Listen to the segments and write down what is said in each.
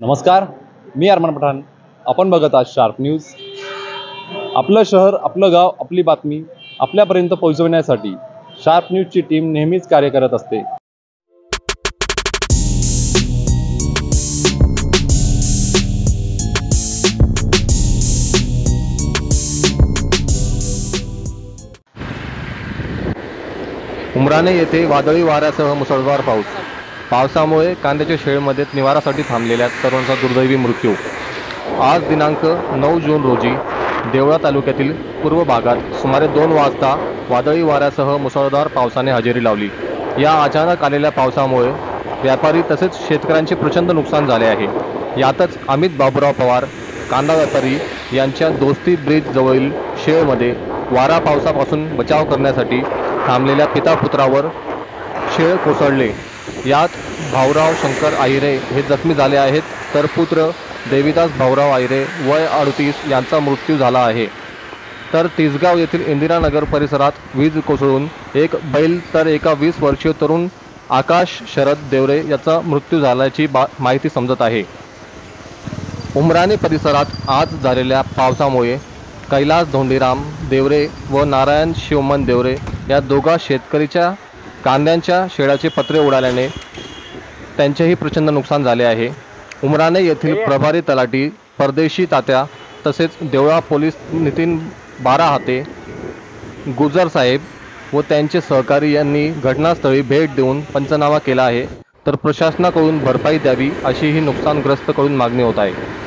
नमस्कार, मी अरमान पठाण. आपण बघत आहात शार्प न्यूज. आपलं शहर, आपलं गाव, आपली बातमी आपल्यापर्यंत पोहोचवण्यासाठी शार्प न्यूजची टीम नेहमीच कार्य करत असते. उमराणे येथे वादळी वाऱ्यासह मुसळधार पावसामुळे कांद्याच्या शेळमध्ये निवारासाठी थांबलेल्या तरुणाचा दुर्दैवी मृत्यू. आज दिनांक 9 जून रोजी देवळा तालुक्यातील पूर्व भागात सुमारे 2 वाजता वादळी वाऱ्यासह मुसळधार पावसाने हजेरी लावली. या अचानक आलेल्या पावसामुळे व्यापारी तसेच शेतकऱ्यांचे प्रचंड नुकसान झाले आहे. यातच अमित बाबूराव पवार कांदा व्यापारी यांच्या दोस्ती ब्रिज जवळील शेळमध्ये वारा पावसापासून बचाव करण्यासाठी थांबलेल्या पिता पुत्रावर शेळ कोसळले. यात भाऊराव शंकर आहिरे हे जखमी झाले आहेत, तर पुत्र देवीदास भाऊराव आहिरे वय 38 यांचा मृत्यू झाला आहे. तर तिसगाव येथील इंदिरानगर परिसरात वीज कोसळून एक बैल तर एका 20 वर्षीय तरुण आकाश शरद देवरे याचा मृत्यू झाल्याची माहिती समजत आहे. उमराणे परिसरात आज झालेल्या पावसामुळे कैलास धोंडीराम देवरे व नारायण शिवमन देवरे या दोघा शेतकरीच्या कांद्यांच्या शेळाचे पत्रे उडाल्याने त्यांचेही प्रचंड नुकसान झाले आहे. उमराणे येथील प्रभारी तलाठी परदेशी तात्या तसेच देवळा पोलीस नितीन बाराहाते गुजर साहेब व त्यांचे सहकारी यांनी घटनास्थळी भेट देऊन पंचनामा केला आहे, तर प्रशासनाकडून भरपाई द्यावी अशीही नुकसानग्रस्तकडून मागणी होत आहे.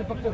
फक्त